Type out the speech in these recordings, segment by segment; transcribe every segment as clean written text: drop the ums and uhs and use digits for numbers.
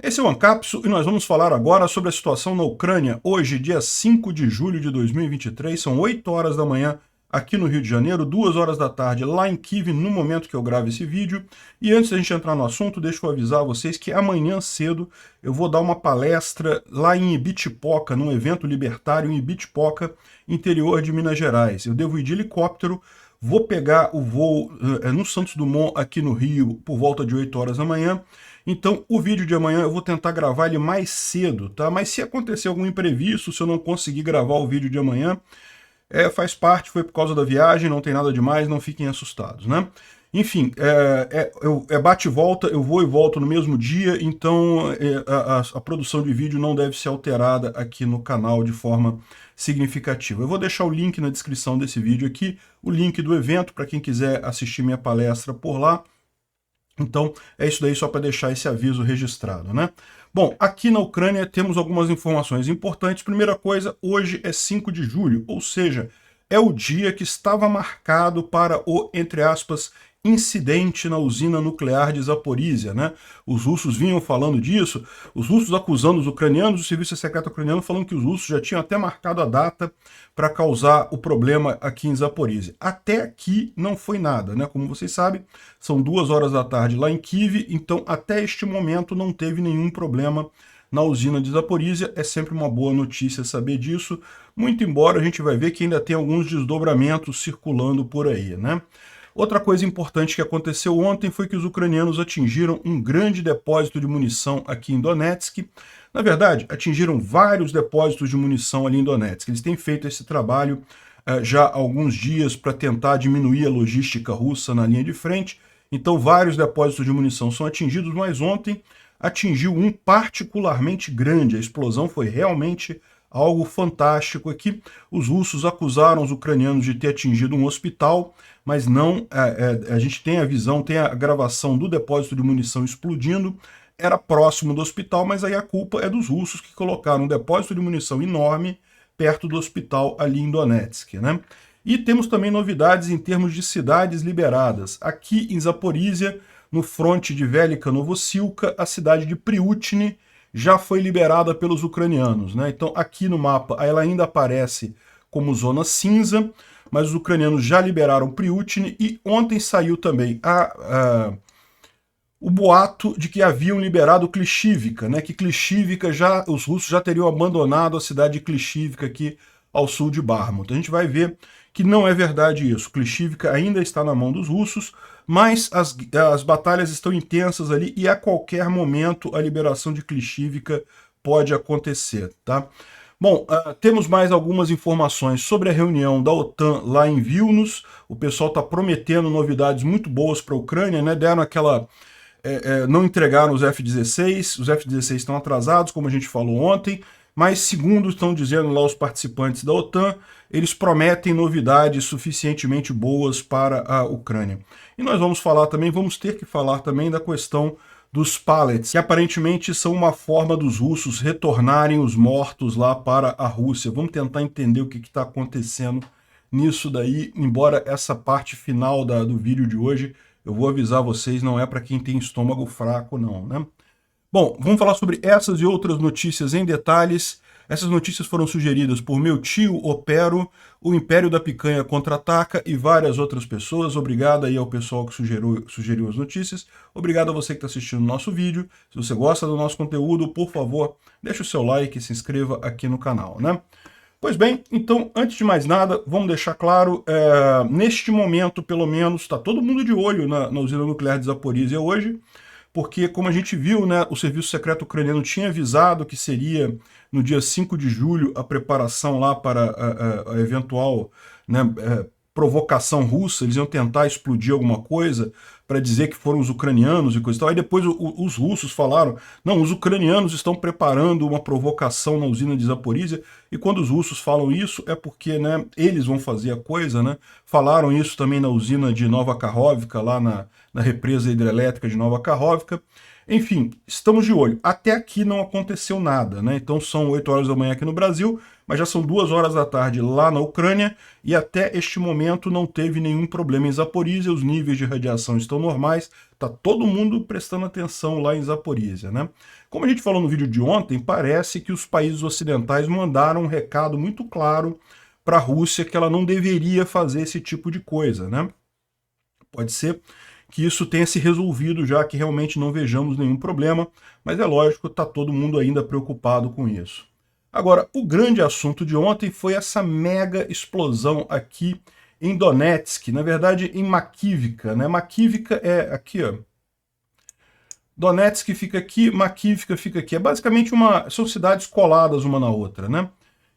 Esse é o Ancapsu e nós vamos falar agora sobre a situação na Ucrânia. Hoje, dia 5 de julho de 2023, são 8 horas da manhã aqui no Rio de Janeiro, 2 horas da tarde lá em Kiev, no momento que eu gravo esse vídeo. E antes da gente entrar no assunto, deixa eu avisar vocês que amanhã cedo eu vou dar uma palestra lá em Ibitipoca, num evento libertário em Ibitipoca, interior de Minas Gerais. Eu devo ir de helicóptero, vou pegar o voo no Santos Dumont, aqui no Rio, por volta de 8 horas da manhã. Então, o vídeo de amanhã eu vou tentar gravar ele mais cedo, tá? Mas se acontecer algum imprevisto, se eu não conseguir gravar o vídeo de amanhã, faz parte, foi por causa da viagem, não tem nada demais, não fiquem assustados, né? Enfim, bate e volta, eu vou e volto no mesmo dia, então a produção de vídeo não deve ser alterada aqui no canal de forma significativa. Eu vou deixar o link na descrição desse vídeo aqui, o link do evento, para quem quiser assistir minha palestra por lá. Então, é isso daí só para deixar esse aviso registrado, né? Bom, aqui na Ucrânia temos algumas informações importantes. Primeira coisa, hoje é 5 de julho, ou seja, é o dia que estava marcado para o, entre aspas, incidente na usina nuclear de Zaporizhia, né? Os russos vinham falando disso, os russos acusando os ucranianos, o serviço secreto ucraniano falando que os russos já tinham até marcado a data para causar o problema aqui em Zaporizhia. Até aqui não foi nada, né? Como vocês sabem, são 2 horas da tarde lá em Kiev, então até este momento não teve nenhum problema na usina de Zaporizhia. É sempre uma boa notícia saber disso, muito embora a gente vai ver que ainda tem alguns desdobramentos circulando por aí, né? Outra coisa importante que aconteceu ontem foi que os ucranianos atingiram um grande depósito de munição aqui em Donetsk. Na verdade, atingiram vários depósitos de munição ali em Donetsk. Eles têm feito esse trabalho já há alguns dias para tentar diminuir a logística russa na linha de frente. Então, vários depósitos de munição são atingidos, mas ontem atingiu um particularmente grande. A explosão foi realmente algo fantástico aqui. Os russos acusaram os ucranianos de ter atingido um hospital, mas não, a gente tem a visão, tem a gravação do depósito de munição explodindo, era próximo do hospital, mas aí a culpa é dos russos que colocaram um depósito de munição enorme perto do hospital ali em Donetsk, né? E temos também novidades em termos de cidades liberadas. Aqui em Zaporizhia, no fronte de Velika Novossilka, a cidade de Priutini já foi liberada pelos ucranianos, né? Então aqui no mapa ela ainda aparece como zona cinza, mas os ucranianos já liberaram Priutini e ontem saiu também o boato de que haviam liberado Klishivka, né? Que Klishivka os russos já teriam abandonado a cidade de Klishivka aqui ao sul de Bakhmut. A gente vai ver que não é verdade isso. Klishivka ainda está na mão dos russos, mas as batalhas estão intensas ali e a qualquer momento a liberação de Klishivka pode acontecer, tá? Bom, temos mais algumas informações sobre a reunião da OTAN lá em Vilnius. O pessoal está prometendo novidades muito boas para a Ucrânia, né? Deram aquela... não entregaram os F-16 estão atrasados, como a gente falou ontem, mas segundo estão dizendo lá os participantes da OTAN, eles prometem novidades suficientemente boas para a Ucrânia. E nós vamos ter que falar também da questão dos pallets, que aparentemente são uma forma dos russos retornarem os mortos lá para a Rússia. Vamos tentar entender o que está acontecendo nisso daí, embora essa parte final do vídeo de hoje, eu vou avisar vocês, não é para quem tem estômago fraco não, né? Bom, vamos falar sobre essas e outras notícias em detalhes. Essas notícias foram sugeridas por meu tio Opero, o Império da Picanha Contra-Ataca e várias outras pessoas. Obrigado aí ao pessoal que sugeriu as notícias. Obrigado a você que está assistindo o nosso vídeo. Se você gosta do nosso conteúdo, por favor, deixe o seu like e se inscreva aqui no canal, né? Pois bem, então, antes de mais nada, vamos deixar claro, neste momento, pelo menos, está todo mundo de olho na usina nuclear de Zaporizhia hoje, porque, como a gente viu, né, o serviço secreto ucraniano tinha avisado que seria no dia 5 de julho a preparação lá para a eventual, né, provocação russa. Eles iam tentar explodir alguma coisa para dizer que foram os ucranianos e coisa e tal. Aí depois os russos falaram, não, os ucranianos estão preparando uma provocação na usina de Zaporizhia, e quando os russos falam isso é porque, né, eles vão fazer a coisa, né? Falaram isso também na usina de Nova Kakhovka, lá na represa hidrelétrica de Nova Kakhovka. Enfim, estamos de olho. Até aqui não aconteceu nada, né? Então são 8 horas da manhã aqui no Brasil, mas já são 2 horas da tarde lá na Ucrânia, e até este momento não teve nenhum problema em Zaporizhia, os níveis de radiação estão normais, tá todo mundo prestando atenção lá em Zaporizhia, né? Como a gente falou no vídeo de ontem, parece que os países ocidentais mandaram um recado muito claro para a Rússia que ela não deveria fazer esse tipo de coisa, né? Pode ser que isso tenha se resolvido já, que realmente não vejamos nenhum problema, mas é lógico, está todo mundo ainda preocupado com isso. Agora, o grande assunto de ontem foi essa mega explosão aqui em Donetsk, na verdade em Makivka, né? Makivka é aqui, ó. Donetsk fica aqui, Makivka fica aqui. É basicamente são cidades coladas uma na outra, né?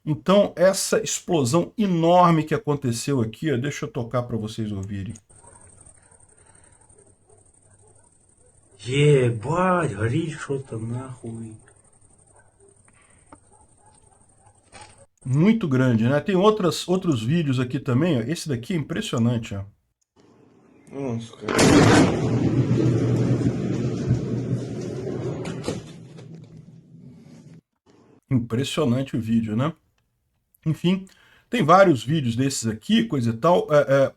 Então, essa explosão enorme que aconteceu aqui, ó, deixa eu tocar para vocês ouvirem. Ебать, горит что-то нахуй. Muito grande, né? Tem outros vídeos aqui também, ó. Esse daqui é impressionante, ó. Nossa, cara. Impressionante o vídeo, né? Enfim, tem vários vídeos desses aqui, coisa e tal.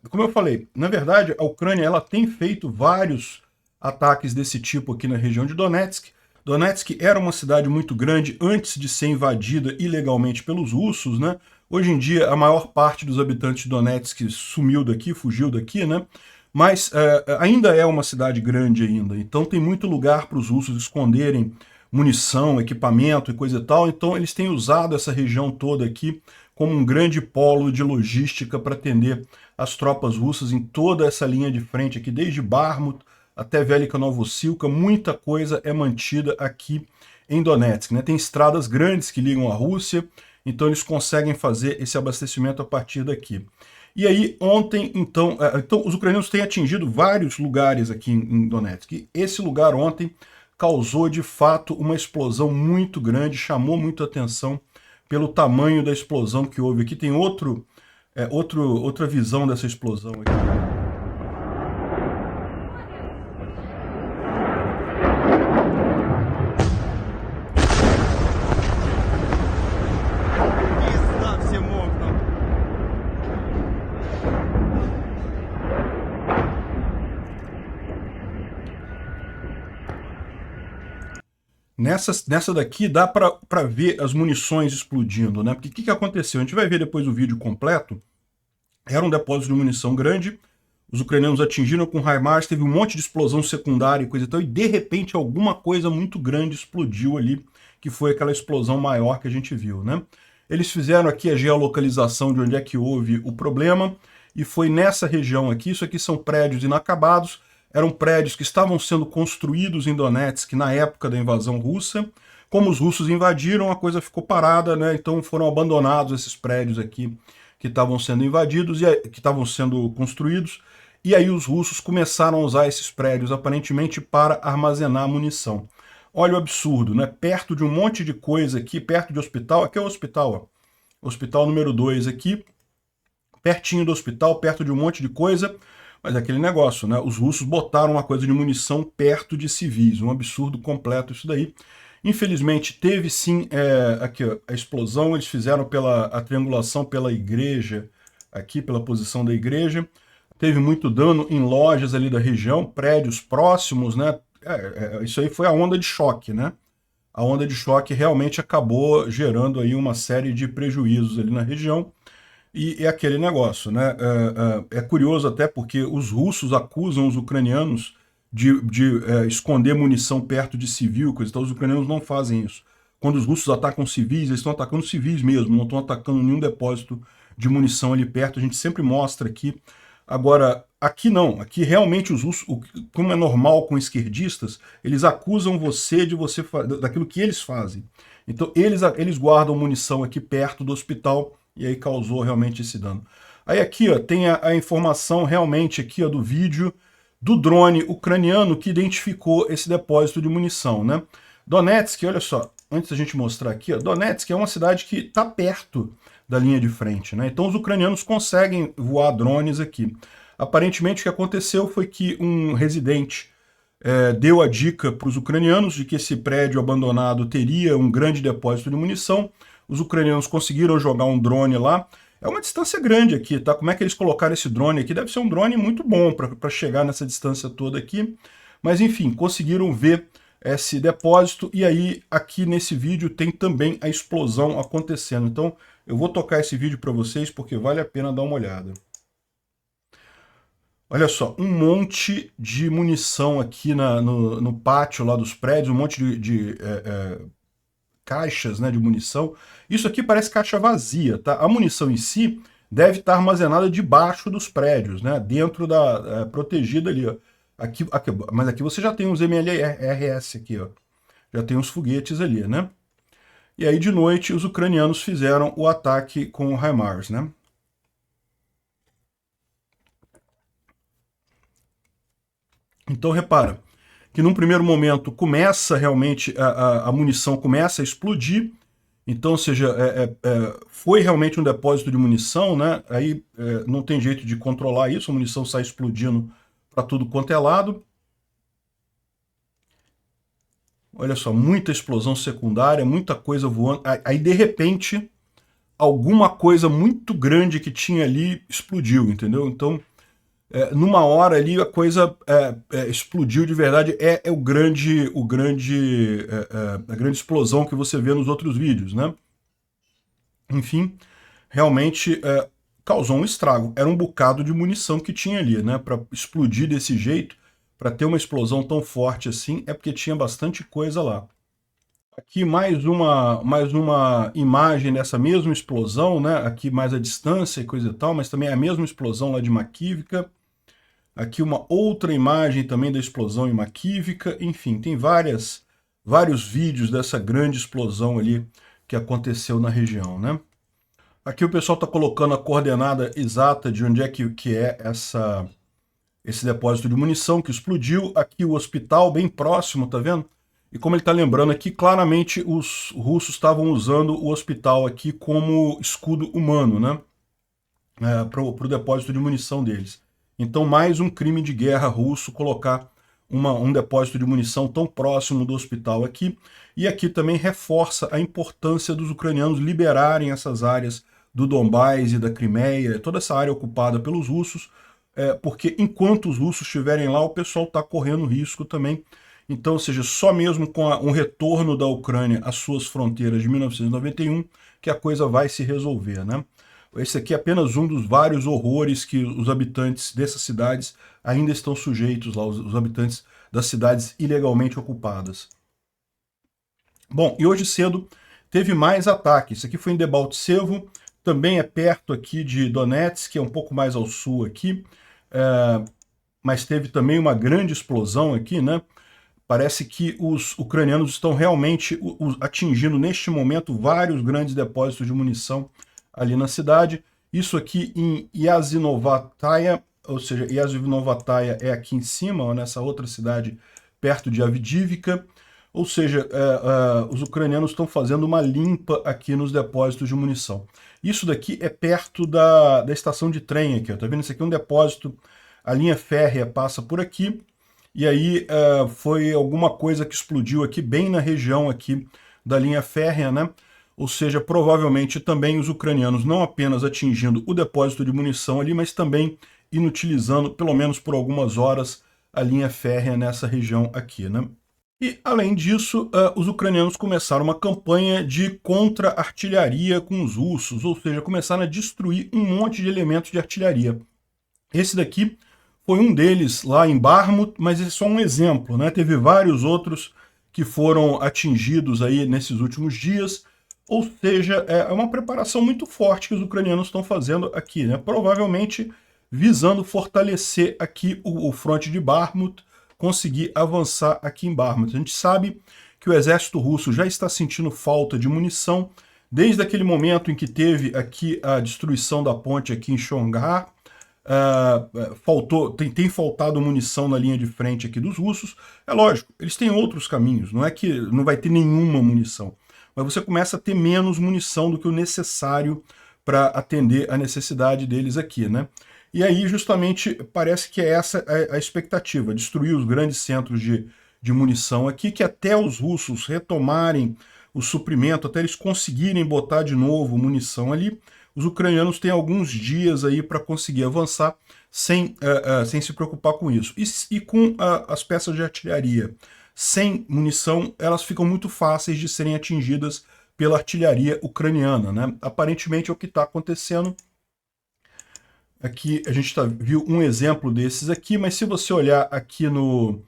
Como eu falei, na verdade, a Ucrânia ela tem feito vários ataques desse tipo aqui na região de Donetsk. Donetsk era uma cidade muito grande antes de ser invadida ilegalmente pelos russos, né? Hoje em dia, a maior parte dos habitantes de Donetsk sumiu daqui, fugiu daqui, né? Mas ainda é uma cidade grande ainda, então tem muito lugar para os russos esconderem munição, equipamento e coisa e tal, então eles têm usado essa região toda aqui como um grande polo de logística para atender as tropas russas em toda essa linha de frente aqui, desde Bakhmut até Velika Novossilka, muita coisa é mantida aqui em Donetsk, né? Tem estradas grandes que ligam à Rússia, então eles conseguem fazer esse abastecimento a partir daqui. E aí, ontem, então os ucranianos têm atingido vários lugares aqui em Donetsk. E esse lugar ontem causou, de fato, uma explosão muito grande, chamou muito a atenção pelo tamanho da explosão que houve. Aqui tem outra visão dessa explosão aqui. Nessa daqui dá para ver as munições explodindo, né? Porque o que aconteceu? A gente vai ver depois o vídeo completo. Era um depósito de munição grande, os ucranianos atingiram com HIMARS, teve um monte de explosão secundária e coisa e tal, e de repente alguma coisa muito grande explodiu ali, que foi aquela explosão maior que a gente viu, né? Eles fizeram aqui a geolocalização de onde é que houve o problema, e foi nessa região aqui. Isso aqui são prédios inacabados, eram prédios que estavam sendo construídos em Donetsk na época da invasão russa. Como os russos invadiram, a coisa ficou parada, né? Então foram abandonados esses prédios aqui que estavam sendo invadidos e que estavam sendo construídos. E aí os russos começaram a usar esses prédios aparentemente para armazenar munição. Olha o absurdo, né? Perto de um monte de coisa aqui, perto de hospital, aqui é o hospital, ó. Hospital número 2 aqui, pertinho do hospital, perto de um monte de coisa. Mas é aquele negócio, né? Os russos botaram uma coisa de munição perto de civis, um absurdo completo isso daí. Infelizmente teve sim aqui, ó, a explosão, eles fizeram a triangulação pela igreja, aqui pela posição da igreja. Teve muito dano em lojas ali da região, prédios próximos, né? Isso aí foi a onda de choque, né? A onda de choque realmente acabou gerando aí uma série de prejuízos ali na região. E é aquele negócio, né? É curioso até porque os russos acusam os ucranianos de esconder munição perto de civil, coisa e tal. Os ucranianos não fazem isso. Quando os russos atacam civis, eles estão atacando civis mesmo, não estão atacando nenhum depósito de munição ali perto. A gente sempre mostra aqui. Agora, aqui não. Aqui realmente os russos, como é normal com esquerdistas, eles acusam você daquilo que eles fazem. Então eles guardam munição aqui perto do hospital, e aí causou realmente esse dano. Aí aqui ó, tem a informação realmente aqui ó, do vídeo do drone ucraniano que identificou esse depósito de munição, né? Donetsk, olha só, antes da gente mostrar aqui, ó, Donetsk é uma cidade que está perto da linha de frente, né? Então os ucranianos conseguem voar drones aqui. Aparentemente o que aconteceu foi que um residente deu a dica para os ucranianos de que esse prédio abandonado teria um grande depósito de munição. Os ucranianos conseguiram jogar um drone lá. É uma distância grande aqui, tá? Como é que eles colocaram esse drone aqui? Deve ser um drone muito bom para chegar nessa distância toda aqui. Mas enfim, conseguiram ver esse depósito, e aí aqui nesse vídeo tem também a explosão acontecendo. Então eu vou tocar esse vídeo para vocês porque vale a pena dar uma olhada. Olha só, um monte de munição aqui no pátio lá dos prédios, um monte de caixas, né, de munição. Isso aqui parece caixa vazia, tá? A munição em si deve estar armazenada debaixo dos prédios, né, dentro da protegida ali, ó. Aqui, mas aqui você já tem uns MLRS aqui, ó. Já tem uns foguetes ali, né? E aí de noite os ucranianos fizeram o ataque com o HIMARS, né? Então repara que num primeiro momento começa realmente, a munição começa a explodir, então, ou seja, foi realmente um depósito de munição, né? Aí não tem jeito de controlar isso, a munição sai explodindo para tudo quanto é lado. Olha só, muita explosão secundária, muita coisa voando. Aí, de repente, alguma coisa muito grande que tinha ali explodiu, entendeu? Então, numa hora ali a coisa explodiu de verdade. É a grande explosão que você vê nos outros vídeos, né? Enfim, realmente causou um estrago. Era um bocado de munição que tinha ali, né? Para explodir desse jeito, para ter uma explosão tão forte assim, é porque tinha bastante coisa lá. Aqui mais uma imagem dessa mesma explosão, né? Aqui mais a distância e coisa e tal, mas também é a mesma explosão lá de Makivka. Aqui uma outra imagem também da explosão em Makivka. Enfim, tem vários vídeos dessa grande explosão ali que aconteceu na região, né? Aqui o pessoal está colocando a coordenada exata de onde é que é esse depósito de munição que explodiu. Aqui o hospital bem próximo, tá vendo? E como ele está lembrando aqui, claramente os russos estavam usando o hospital aqui como escudo humano, né? Para o depósito de munição deles. Então, mais um crime de guerra russo colocar um depósito de munição tão próximo do hospital aqui. E aqui também reforça a importância dos ucranianos liberarem essas áreas do Donbás e da Crimeia, toda essa área ocupada pelos russos, porque enquanto os russos estiverem lá, o pessoal está correndo risco também. Então, ou seja, só mesmo com um retorno da Ucrânia às suas fronteiras de 1991 que a coisa vai se resolver, né? Esse aqui é apenas um dos vários horrores que os habitantes dessas cidades ainda estão sujeitos lá, os habitantes das cidades ilegalmente ocupadas. Bom, e hoje cedo teve mais ataques. Isso aqui foi em Debaltsevo, também é perto aqui de Donetsk, que é um pouco mais ao sul aqui, mas teve também uma grande explosão aqui, né? Parece que os ucranianos estão realmente atingindo neste momento vários grandes depósitos de munição ali na cidade. Isso aqui em Yazhinovataya, ou seja, Yazhinovataya é aqui em cima, ó, nessa outra cidade perto de Avdiivka. Ou seja, os ucranianos estão fazendo uma limpa aqui nos depósitos de munição. Isso daqui é perto da estação de trem aqui, ó. Tá vendo? Isso aqui é um depósito, a linha férrea passa por aqui, e aí foi alguma coisa que explodiu aqui, bem na região aqui da linha férrea, né? Ou seja, provavelmente também os ucranianos não apenas atingindo o depósito de munição ali, mas também inutilizando, pelo menos por algumas horas, a linha férrea nessa região aqui, né? E, além disso, os ucranianos começaram uma campanha de contra-artilharia com os russos, ou seja, começaram a destruir um monte de elementos de artilharia. Esse daqui foi um deles lá em Bakhmut, mas esse é só um exemplo, né? Teve vários outros que foram atingidos aí nesses últimos dias, ou seja, é uma preparação muito forte que os ucranianos estão fazendo aqui, né? Provavelmente visando fortalecer aqui o fronte de Bakhmut, conseguir avançar aqui em Bakhmut. A gente sabe que o exército russo já está sentindo falta de munição, desde aquele momento em que teve aqui a destruição da ponte aqui em Shongar. Tem faltado munição na linha de frente aqui dos russos. É lógico, eles têm outros caminhos, não é que não vai ter nenhuma munição, mas você começa a ter menos munição do que o necessário para atender a necessidade deles aqui, né? E aí, justamente, parece que é essa a expectativa, destruir os grandes centros de munição aqui, que até os russos retomarem o suprimento, até eles conseguirem botar de novo munição ali, os ucranianos têm alguns dias aí para conseguir avançar sem se preocupar com isso. E com as peças de artilharia sem munição, elas ficam muito fáceis de serem atingidas pela artilharia ucraniana, né? Aparentemente é o que está acontecendo. Aqui a gente viu um exemplo desses aqui, mas se você olhar aqui no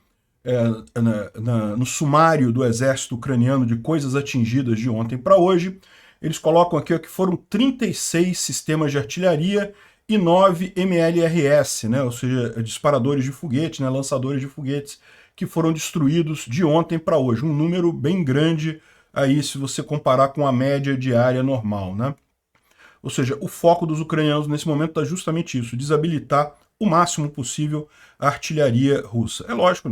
sumário do exército ucraniano de coisas atingidas de ontem para hoje, eles colocam aqui ó, que foram 36 sistemas de artilharia e 9 MLRS, né, ou seja, disparadores de foguete, né, lançadores de foguetes, que foram destruídos de ontem para hoje. Um número bem grande aí se você comparar com a média diária normal, né? Ou seja, o foco dos ucranianos nesse momento está justamente isso, desabilitar o máximo possível a artilharia russa. É lógico,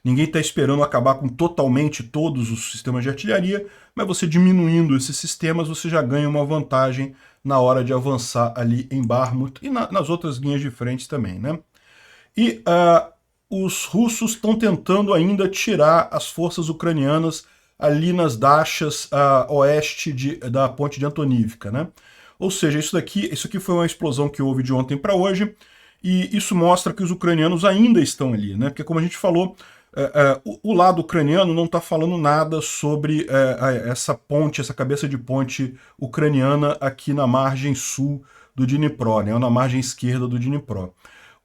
ninguém está esperando acabar com totalmente todos os sistemas de artilharia, mas você diminuindo esses sistemas, você já ganha uma vantagem na hora de avançar ali em Bakhmut e nas outras linhas de frente também, né? E os russos estão tentando ainda tirar as forças ucranianas ali nas dachas oeste da ponte de Antonivka, né? Ou seja, isso aqui foi uma explosão que houve de ontem para hoje, e isso mostra que os ucranianos ainda estão ali, né? Porque como a gente falou, o lado ucraniano não está falando nada sobre essa ponte, essa cabeça de ponte ucraniana aqui na margem sul do Dnipro, né? Ou na margem esquerda do Dnipro.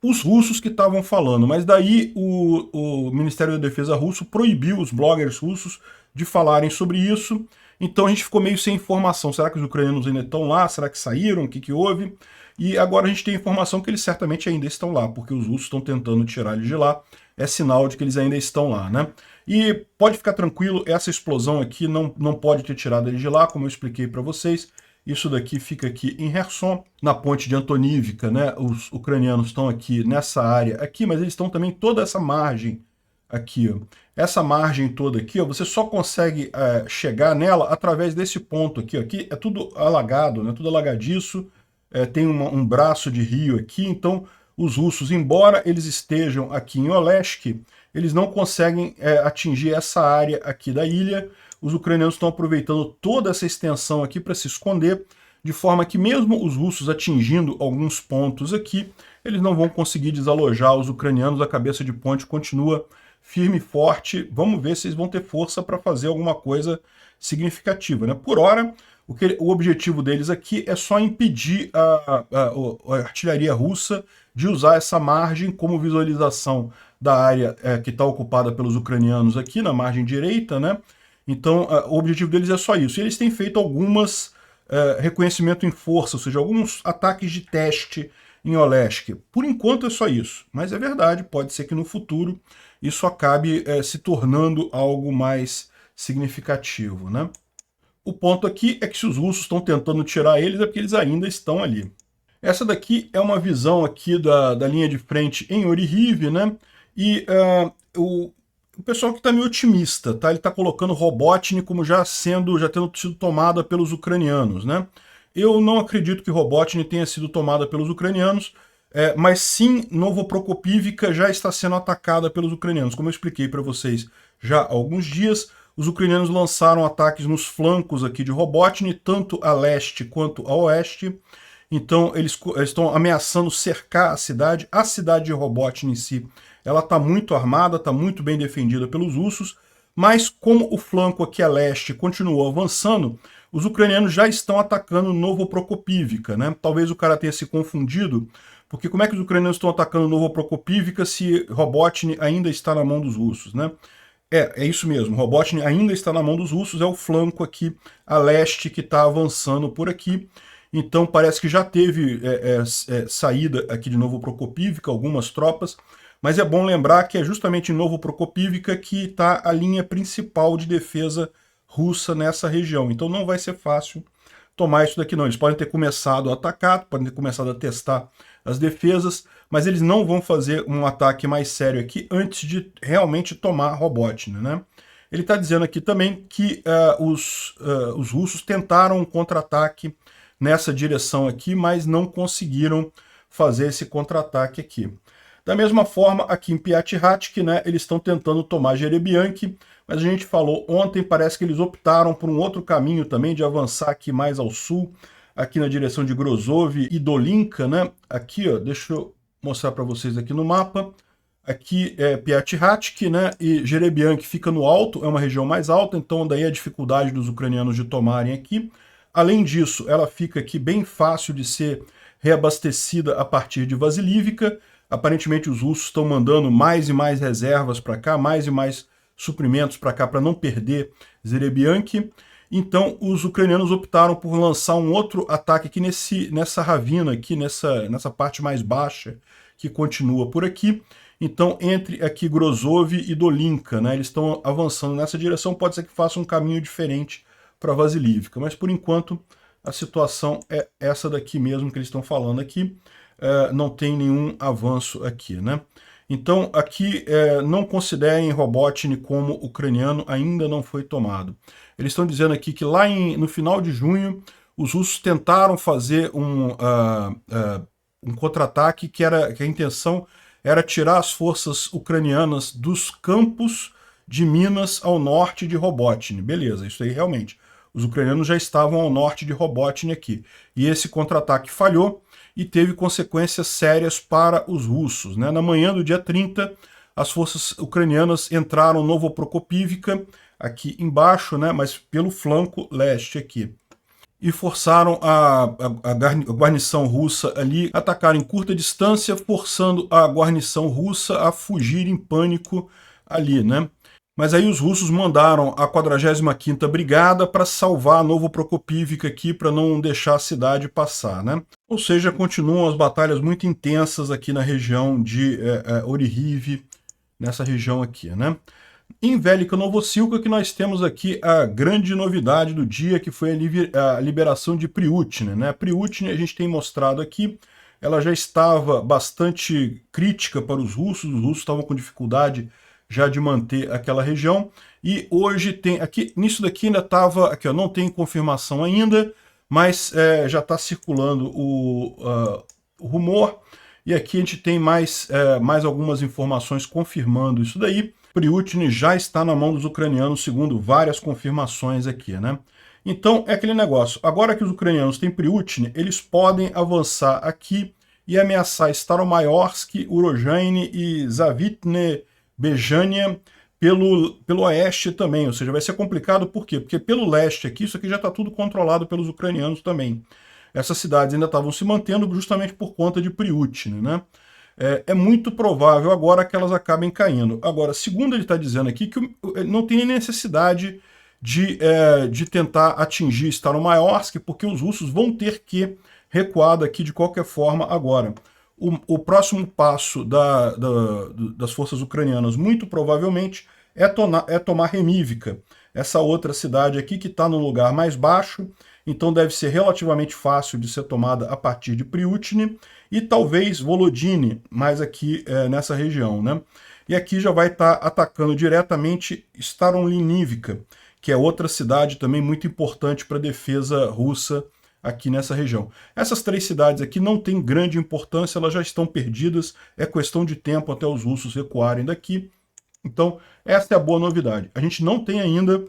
Os russos que estavam falando, mas daí o Ministério da Defesa russo proibiu os bloggers russos de falarem sobre isso, então a gente ficou meio sem informação. Será que os ucranianos ainda estão lá? Será que saíram? O que houve? E agora a gente tem informação que eles certamente ainda estão lá, porque os russos estão tentando tirar eles de lá, é sinal de que eles ainda estão lá, né? E pode ficar tranquilo, essa explosão aqui não pode ter tirado eles de lá, como eu expliquei para vocês. Isso daqui fica aqui em Kherson, na ponte de Antonivka, né? Os ucranianos estão aqui nessa área aqui, mas eles estão também toda essa margem aqui, ó. Essa margem toda aqui, ó, você só consegue chegar nela através desse ponto aqui, ó. Aqui é tudo alagado, né? Tudo alagadiço, tem um braço de rio aqui, então os russos, embora eles estejam aqui em Olesk, eles não conseguem atingir essa área aqui da ilha. Os ucranianos estão aproveitando toda essa extensão aqui para se esconder, de forma que mesmo os russos atingindo alguns pontos aqui, eles não vão conseguir desalojar os ucranianos. A cabeça de ponte continua firme e forte. Vamos ver se eles vão ter força para fazer alguma coisa significativa, né? Por hora, o objetivo deles aqui é só impedir a artilharia russa de usar essa margem como visualização da área que está ocupada pelos ucranianos aqui na margem direita, né? Então, o objetivo deles é só isso. E eles têm feito algumas reconhecimento em força, ou seja, alguns ataques de teste em Olesk. Por enquanto é só isso. Mas é verdade, pode ser que no futuro isso acabe se tornando algo mais significativo, né? O ponto aqui é que se os russos estão tentando tirar eles, é porque eles ainda estão ali. Essa daqui é uma visão aqui da linha de frente em Oryhiv, né? E o pessoal que está meio otimista, tá? Ele está colocando Robotny como já tendo sido tomada pelos ucranianos, né? Eu não acredito que Robotny tenha sido tomada pelos ucranianos, mas sim Novoprokopivka já está sendo atacada pelos ucranianos. Como eu expliquei para vocês já há alguns dias, os ucranianos lançaram ataques nos flancos aqui de Robotny, tanto a leste quanto a oeste. Então eles estão ameaçando cercar a cidade. A cidade de Robotny em si, ela está muito armada, está muito bem defendida pelos russos, mas como o flanco aqui a leste continuou avançando, os ucranianos já estão atacando Novoprokopivka, né? Talvez o cara tenha se confundido, porque como é que os ucranianos estão atacando Novoprokopivka se Robotny ainda está na mão dos russos, né? É isso mesmo, Robotny ainda está na mão dos russos, é o flanco aqui a leste que está avançando por aqui. Então parece que já teve saída aqui de Novoprokopivka, algumas tropas, mas é bom lembrar que é justamente em Novoprokopivka que está a linha principal de defesa russa nessa região. Então não vai ser fácil tomar isso daqui não. Eles podem ter começado a atacar, podem ter começado a testar as defesas, mas eles não vão fazer um ataque mais sério aqui antes de realmente tomar Robotny, né? Ele está dizendo aqui também que os russos tentaram um contra-ataque nessa direção aqui, mas não conseguiram fazer esse contra-ataque aqui. Da mesma forma, aqui em Piatihati, né, eles estão tentando tomar Jerebianki, mas a gente falou ontem, parece que eles optaram por um outro caminho também, de avançar aqui mais ao sul, aqui na direção de Grozov e Dolinka, né? Aqui, ó, deixa eu mostrar para vocês aqui no mapa. Aqui é Piatihati, né? E Jerebianki fica no alto, é uma região mais alta, então daí a dificuldade dos ucranianos de tomarem aqui. Além disso, ela fica aqui bem fácil de ser reabastecida a partir de Vasilivka. Aparentemente os russos estão mandando mais e mais reservas para cá, mais e mais suprimentos para cá, para não perder Jerebianki. Então os ucranianos optaram por lançar um outro ataque aqui nessa ravina, aqui nessa parte mais baixa, que continua por aqui. Então entre aqui Grozov e Dolinka, né, eles estão avançando nessa direção, pode ser que faça um caminho diferente para Vasilivka, mas por enquanto a situação é essa daqui mesmo que eles estão falando aqui. Não tem nenhum avanço aqui, né? Então aqui não considerem Robotny como ucraniano, ainda não foi tomado. Eles estão dizendo aqui que lá no final de junho os russos tentaram fazer um contra-ataque que a intenção era tirar as forças ucranianas dos campos de minas ao norte de Robotny. Beleza, isso aí realmente. Os ucranianos já estavam ao norte de Robotny aqui. E esse contra-ataque falhou e teve consequências sérias para os russos, né? Na manhã do dia 30, as forças ucranianas entraram no Novoprokopivka, aqui embaixo, né? Mas pelo flanco leste aqui. E forçaram a guarnição russa ali a atacar em curta distância, forçando a guarnição russa a fugir em pânico ali, né? Mas aí os russos mandaram a 45ª Brigada para salvar a Novoprokopivka aqui, para não deixar a cidade passar, né? Ou seja, continuam as batalhas muito intensas aqui na região de Oryhiv, nessa região aqui, né? Em Velika Novosilka que nós temos aqui a grande novidade do dia, que foi a liberação de Priutne, né? Priutne a gente tem mostrado aqui, ela já estava bastante crítica para os russos estavam com dificuldade já de manter aquela região, e hoje tem, aqui nisso daqui ainda estava, aqui ó, não tem confirmação ainda, mas já está circulando o rumor, e aqui a gente tem mais algumas informações confirmando isso daí. Priutne já está na mão dos ucranianos, segundo várias confirmações aqui, né? Então é aquele negócio, agora que os ucranianos têm Priutne, eles podem avançar aqui e ameaçar Staromayorsk, Urozhaine e Zavitne Bejania pelo oeste também, ou seja, vai ser complicado, por quê? Porque pelo leste aqui, isso aqui já está tudo controlado pelos ucranianos também. Essas cidades ainda estavam se mantendo justamente por conta de Priutne, né? É muito provável agora que elas acabem caindo. Agora, segundo ele está dizendo aqui, que não tem necessidade de tentar atingir Staromayorsk, porque os russos vão ter que recuar daqui de qualquer forma agora. O próximo passo das forças ucranianas, muito provavelmente, é tomar Remivka, essa outra cidade aqui que está no lugar mais baixo, então deve ser relativamente fácil de ser tomada a partir de Priutne, e talvez Volodine, mais aqui nessa região, né? E aqui já vai estar atacando diretamente Starolinivka, que é outra cidade também muito importante para a defesa russa aqui nessa região. Essas três cidades aqui não têm grande importância, elas já estão perdidas, é questão de tempo até os russos recuarem daqui. Então, essa é a boa novidade. A gente não tem ainda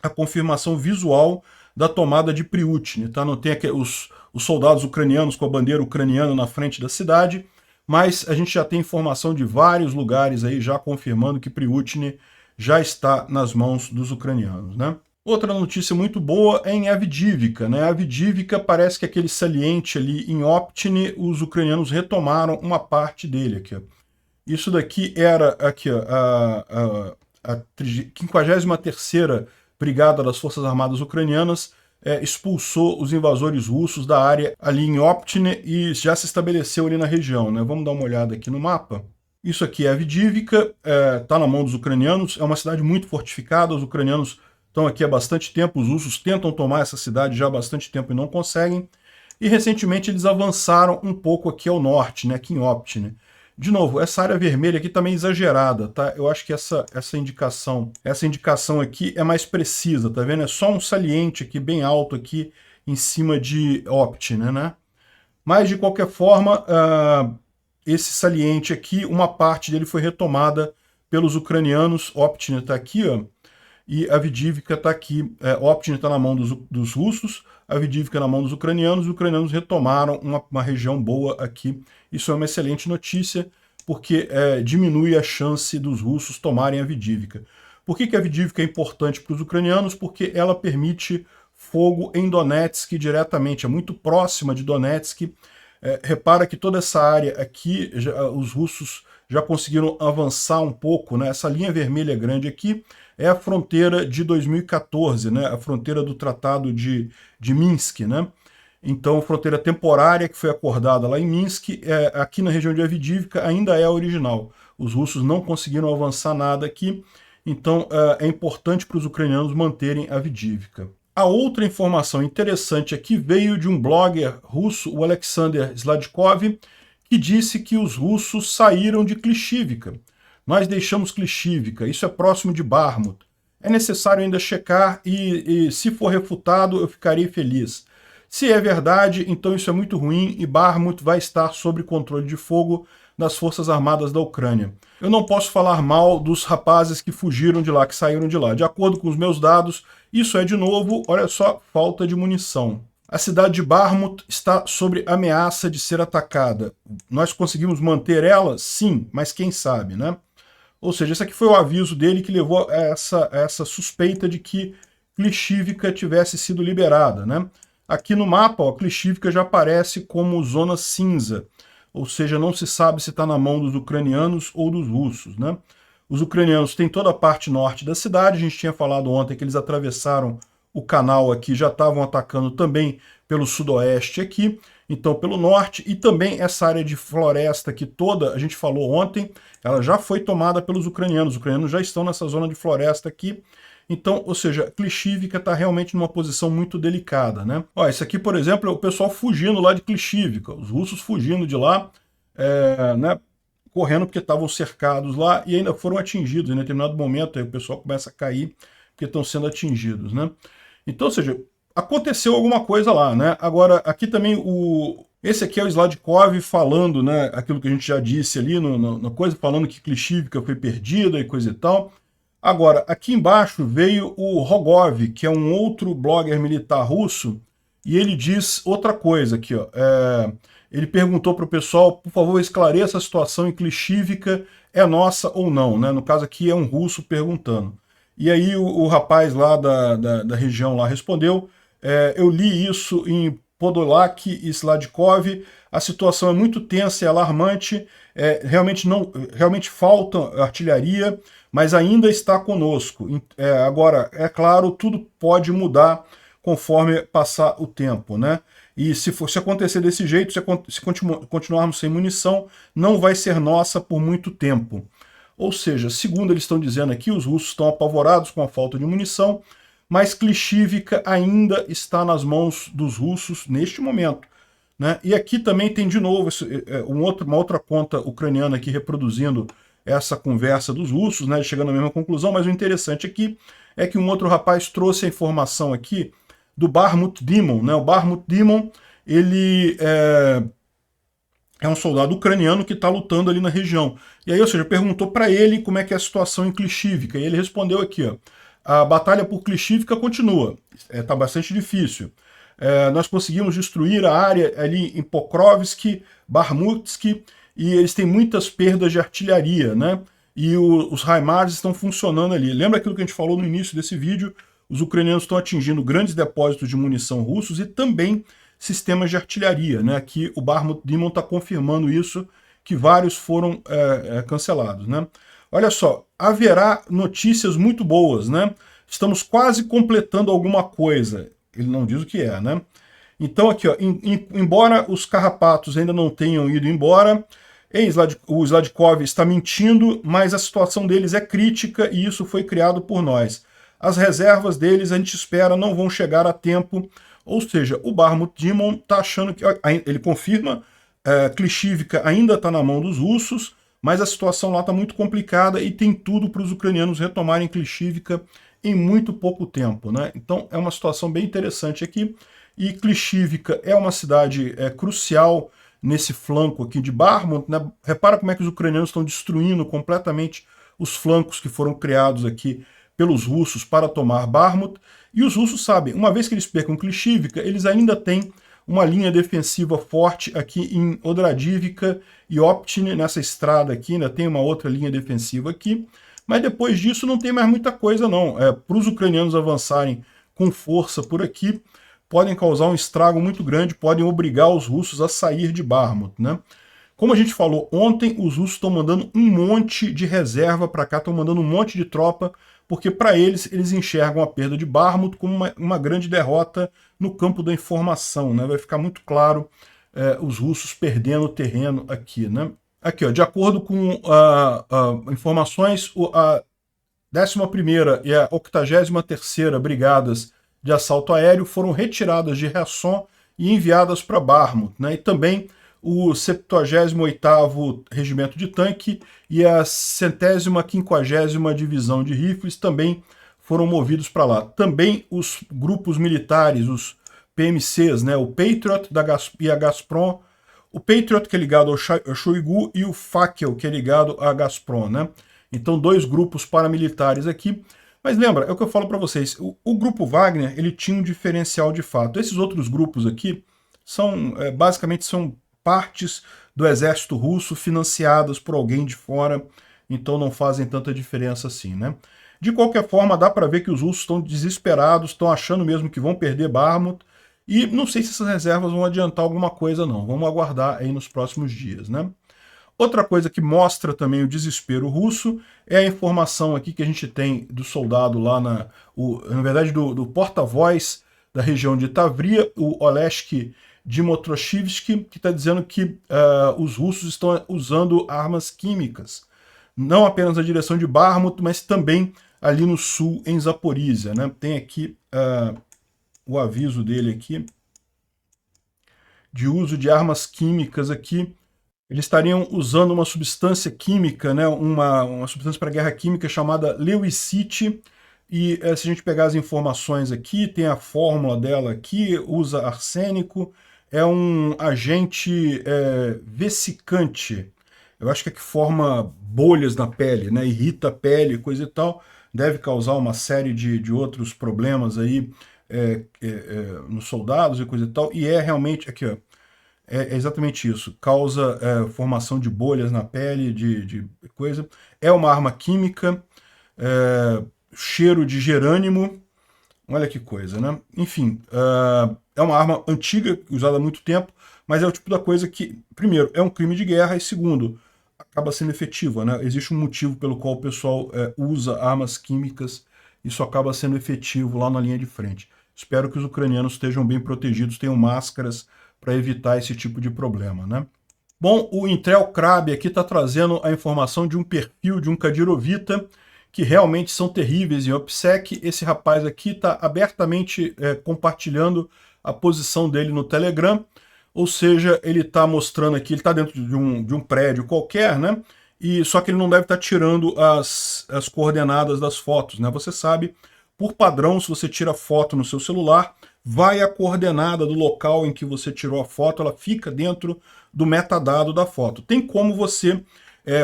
a confirmação visual da tomada de Priutne, tá? Não tem os soldados ucranianos com a bandeira ucraniana na frente da cidade, mas a gente já tem informação de vários lugares aí já confirmando que Priutne já está nas mãos dos ucranianos, né? Outra notícia muito boa é em Avdiivka, né? Avdiivka parece que aquele saliente ali em Optine, os ucranianos retomaram uma parte dele aqui, ó. Isso daqui era aqui, ó, a 53ª Brigada das Forças Armadas Ucranianas expulsou os invasores russos da área ali em Optine e já se estabeleceu ali na região, né? Vamos dar uma olhada aqui no mapa. Isso aqui é Avdiivka, está na mão dos ucranianos, é uma cidade muito fortificada, os ucranianos estão aqui há bastante tempo, os russos tentam tomar essa cidade já há bastante tempo e não conseguem, e recentemente eles avançaram um pouco aqui ao norte, né, aqui em Optine. De novo, essa área vermelha aqui também é exagerada, tá? Eu acho que essa indicação aqui é mais precisa, tá vendo? É só um saliente aqui bem alto aqui em cima de Optine, né? Mas, de qualquer forma, esse saliente aqui, uma parte dele foi retomada pelos ucranianos. Optine está aqui, ó, e a Avdiivka está aqui. Optine está na mão dos russos, a Avdiivka na mão dos ucranianos. Os ucranianos retomaram uma região boa aqui. Isso é uma excelente notícia, porque diminui a chance dos russos tomarem a Avdiivka. Por que a Avdiivka é importante para os ucranianos? Porque ela permite fogo em Donetsk diretamente, é muito próxima de Donetsk. Repara que toda essa área aqui, os russos já conseguiram avançar um pouco, né? Essa linha vermelha grande aqui é a fronteira de 2014, né? A fronteira do Tratado de Minsk, né? Então, a fronteira temporária que foi acordada lá em Minsk, aqui na região de Avdiivka, ainda é a original. Os russos não conseguiram avançar nada aqui, então é importante para os ucranianos manterem Avdiivka. A outra informação interessante aqui veio de um blogger russo, o Alexander Sladkov, que disse que os russos saíram de Klishivka. Nós deixamos Klishivka, isso é próximo de Bakhmut. É necessário ainda checar e se for refutado, eu ficarei feliz. Se é verdade, então isso é muito ruim e Bakhmut vai estar sob controle de fogo das Forças Armadas da Ucrânia. Eu não posso falar mal dos rapazes que fugiram de lá, que saíram de lá. De acordo com os meus dados, isso é, de novo, olha só, falta de munição. A cidade de Bakhmut está sob ameaça de ser atacada. Nós conseguimos manter ela? Sim, mas quem sabe, né? Ou seja, esse aqui foi o aviso dele que levou a essa suspeita de que Klishivka tivesse sido liberada, né? Aqui no mapa, ó, Klishivka já aparece como zona cinza, ou seja, não se sabe se está na mão dos ucranianos ou dos russos, né? Os ucranianos têm toda a parte norte da cidade, a gente tinha falado ontem que eles atravessaram o canal aqui, já estavam atacando também pelo sudoeste aqui, então pelo norte, e também essa área de floresta aqui toda, a gente falou ontem, ela já foi tomada pelos ucranianos já estão nessa zona de floresta aqui. Então, ou seja, Klishivka está realmente numa posição muito delicada, né? Ó, esse aqui, por exemplo, é o pessoal fugindo lá de Klishivka, os russos fugindo de lá, né, correndo porque estavam cercados lá e ainda foram atingidos. Em determinado momento, aí o pessoal começa a cair porque estão sendo atingidos, né? Então, ou seja, aconteceu alguma coisa lá, né? Agora, aqui também esse aqui é o Sladkov falando, né, aquilo que a gente já disse ali na coisa, falando que Klishivka foi perdida e coisa e tal. Agora, aqui embaixo veio o Rogov, que é um outro blogger militar russo, e ele diz outra coisa aqui, ó. Ele perguntou para o pessoal, por favor, esclareça a situação em Klishivka, é nossa ou não, né? No caso aqui é um russo perguntando. E aí o rapaz lá da região lá respondeu, eu li isso em Podolak e Sladkov, a situação é muito tensa e alarmante, realmente falta artilharia, mas ainda está conosco. Agora, é claro, tudo pode mudar conforme passar o tempo, né? E se acontecer desse jeito, se continuarmos sem munição, não vai ser nossa por muito tempo. Ou seja, segundo eles estão dizendo aqui, os russos estão apavorados com a falta de munição, mas Klishivka ainda está nas mãos dos russos neste momento, né? E aqui também tem de novo uma outra conta ucraniana aqui reproduzindo essa conversa dos russos, né, chegando à mesma conclusão, mas o interessante aqui é que um outro rapaz trouxe a informação aqui do Bakhmut Demon, né? O Bakhmut Demon, ele é um soldado ucraniano que está lutando ali na região. E aí, ou seja, perguntou para ele como é que é a situação em Klishivka, e ele respondeu aqui, ó, a batalha por Klishivka continua, está bastante difícil. Nós conseguimos destruir a área ali em Pokrovsk, Bakhmutsk, e eles têm muitas perdas de artilharia, né? E os HIMARS estão funcionando ali. Lembra aquilo que a gente falou no início desse vídeo? Os ucranianos estão atingindo grandes depósitos de munição russos e também sistemas de artilharia, né? Aqui o Bakhmut Demon está confirmando isso, que vários foram cancelados, né? Olha só, haverá notícias muito boas, né? Estamos quase completando alguma coisa. Ele não diz o que é, né? Então aqui, ó, embora os carrapatos ainda não tenham ido embora, o Sladkov está mentindo, mas a situação deles é crítica e isso foi criado por nós. As reservas deles, a gente espera, não vão chegar a tempo. Ou seja, o Bakhmut Demon está achando que... Ele confirma, Klishivka ainda está na mão dos russos, mas a situação lá está muito complicada e tem tudo para os ucranianos retomarem Klishivka em muito pouco tempo, né? Então é uma situação bem interessante aqui. e Klishivka é uma cidade crucial nesse flanco aqui de Bakhmut, né? Repara como é que os ucranianos estão destruindo completamente os flancos que foram criados aqui pelos russos para tomar Bakhmut, e os russos sabem, uma vez que eles percam Klishivka, eles ainda têm uma linha defensiva forte aqui em Odradivka e Optine, nessa estrada aqui, ainda tem uma outra linha defensiva aqui, mas depois disso não tem mais muita coisa não. Para os ucranianos avançarem com força por aqui, podem causar um estrago muito grande, podem obrigar os russos a sair de Bakhmut, né? Como a gente falou ontem, os russos estão mandando um monte de reserva para cá, estão mandando um monte de tropa, porque para eles enxergam a perda de Bakhmut como uma grande derrota no campo da informação, né? Vai ficar muito claro os russos perdendo terreno aqui, né? Aqui, ó, de acordo com informações, a 11ª e a 83ª Brigadas de Assalto Aéreo foram retiradas de Kherson e enviadas para Bakhmut, né? E também o 78º Regimento de Tanque e a 150ª Divisão de Rifles também foram movidos para lá. Também os grupos militares, os PMCs, né? O Patriot e a Gazprom, o Patriot que é ligado ao Shoigu e o Fakel que é ligado à Gazprom, né? Então 2 grupos paramilitares aqui. Mas lembra, é o que eu falo para vocês, o grupo Wagner, ele tinha um diferencial de fato. Esses outros grupos aqui são, basicamente, são partes do exército russo financiadas por alguém de fora, então não fazem tanta diferença assim, né? De qualquer forma, dá para ver que os russos estão desesperados, estão achando mesmo que vão perder Bakhmut, e não sei se essas reservas vão adiantar alguma coisa não, vamos aguardar aí nos próximos dias, né? Outra coisa que mostra também o desespero russo é a informação aqui que a gente tem do soldado lá, na verdade do porta-voz da região de Tavria, o Olesk Dimotroshivsky, que está dizendo que os russos estão usando armas químicas, não apenas na direção de Bakhmut, mas também ali no sul, em Zaporizhia, né? Tem aqui o aviso dele aqui, de uso de armas químicas aqui. Eles estariam usando uma substância química, né, uma substância para guerra química chamada leucite, e se a gente pegar as informações aqui, tem a fórmula dela aqui, usa arsênico, é um agente vesicante, eu acho que é que forma bolhas na pele, né, irrita a pele, coisa e tal, deve causar uma série de outros problemas aí nos soldados e coisa e tal, e é realmente, aqui ó, é exatamente isso, causa formação de bolhas na pele, de coisa. É uma arma química, cheiro de gerânimo, olha que coisa, né? Enfim, é uma arma antiga, usada há muito tempo, mas é o tipo da coisa que, primeiro, é um crime de guerra, e segundo, acaba sendo efetiva, né? Existe um motivo pelo qual o pessoal usa armas químicas, isso acaba sendo efetivo lá na linha de frente. Espero que os ucranianos estejam bem protegidos, tenham máscaras para evitar esse tipo de problema, né? Bom, o Intrel Krab aqui está trazendo a informação de um perfil de um Kadyrovita que realmente são terríveis em OPSEC. Esse rapaz aqui está abertamente compartilhando a posição dele no Telegram, ou seja, ele está mostrando aqui, ele está dentro de um prédio qualquer, né? E só que ele não deve estar tirando as coordenadas das fotos, né? Você sabe, por padrão, se você tira foto no seu celular, vai a coordenada do local em que você tirou a foto, ela fica dentro do metadado da foto. Tem como você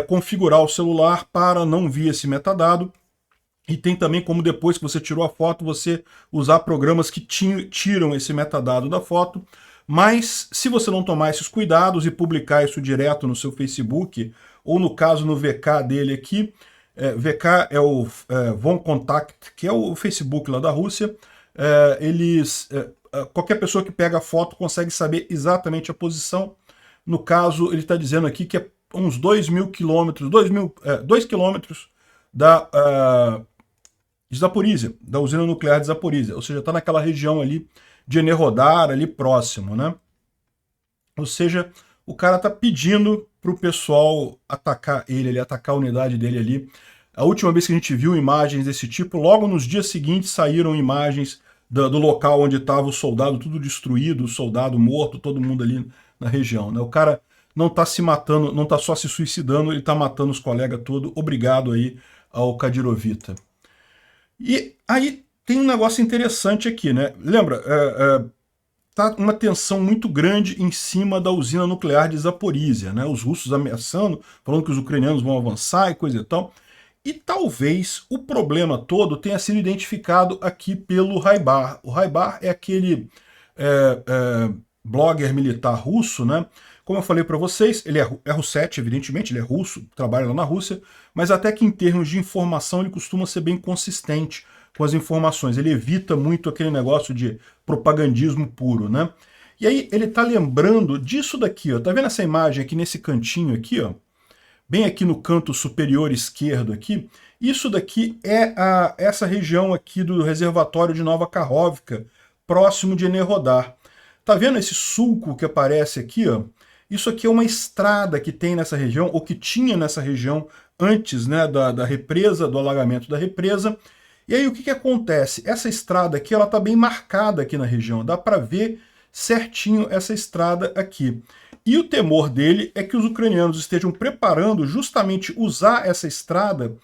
configurar o celular para não vir esse metadado, e tem também como depois que você tirou a foto, você usar programas que tiram esse metadado da foto, mas se você não tomar esses cuidados e publicar isso direto no seu Facebook, ou no caso no VK dele aqui, VK é o VonContact, que é o Facebook lá da Rússia, qualquer pessoa que pega a foto consegue saber exatamente a posição. No caso, ele está dizendo aqui que é uns 2.000 quilômetros, 2 quilômetros de Zaporizhia, da usina nuclear de Zaporizhia, ou seja, está naquela região ali de Enerhodar, ali próximo, né? Ou seja, o cara está pedindo para o pessoal atacar ele, atacar a unidade dele ali. A última vez que a gente viu imagens desse tipo, logo nos dias seguintes saíram imagens do local onde estava o soldado, tudo destruído, o soldado morto, todo mundo ali na região, né? O cara não está se matando, não está só se suicidando, ele está matando os colegas todos. Obrigado aí ao Kadyrovita. E aí tem um negócio interessante aqui, né? Lembra, tá uma tensão muito grande em cima da usina nuclear de Zaporizhia, né? Os russos ameaçando, falando que os ucranianos vão avançar e coisa e tal. E talvez o problema todo tenha sido identificado aqui pelo Raibar. O Raibar é aquele blogger militar russo, né? Como eu falei para vocês, ele é russete, evidentemente, ele é russo, trabalha lá na Rússia, mas até que em termos de informação ele costuma ser bem consistente com as informações. Ele evita muito aquele negócio de propagandismo puro, né? E aí ele tá lembrando disso daqui, ó. Tá vendo essa imagem aqui nesse cantinho aqui, ó? Bem aqui no canto superior esquerdo aqui, isso daqui é essa região aqui do reservatório de Nova Kakhovka, próximo de Enerhodar. Tá vendo esse sulco que aparece aqui, ó? Isso aqui é uma estrada que tem nessa região, ou que tinha nessa região antes, né, da represa, do alagamento da represa. E aí o que acontece? Essa estrada aqui, ela tá bem marcada aqui na região, dá para ver certinho essa estrada aqui. E o temor dele é que os ucranianos estejam preparando justamente usar essa estrada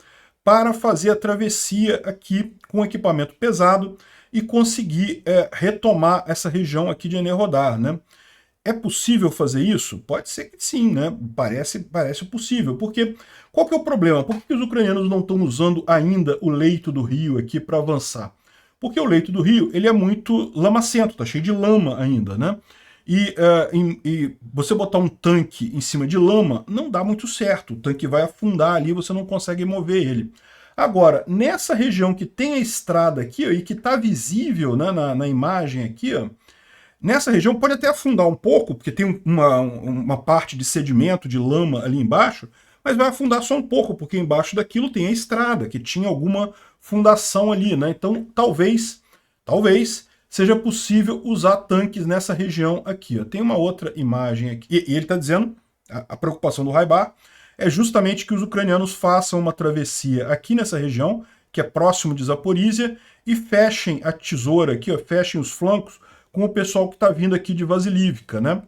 para fazer a travessia aqui com equipamento pesado e conseguir retomar essa região aqui de Enerhodar, né? É possível fazer isso? Pode ser que sim, né? Parece possível. Porque qual que é o problema? Por que os ucranianos não estão usando ainda o leito do rio aqui para avançar? Porque o leito do rio ele é muito lamacento, está cheio de lama ainda, né? E você botar um tanque em cima de lama não dá muito certo. O tanque vai afundar ali, você não consegue mover ele. Agora, nessa região que tem a estrada aqui, ó, e que está visível, né, na imagem aqui, ó, nessa região pode até afundar um pouco, porque tem uma parte de sedimento, de lama ali embaixo, mas vai afundar só um pouco, porque embaixo daquilo tem a estrada, que tinha alguma fundação ali, né? Então, talvez seja possível usar tanques nessa região aqui, ó. Tem uma outra imagem aqui, e ele está dizendo, a preocupação do Raibar é justamente que os ucranianos façam uma travessia aqui nessa região, que é próximo de Zaporizhia, e fechem a tesoura aqui, ó, fechem os flancos com o pessoal que está vindo aqui de Vasilivka, né?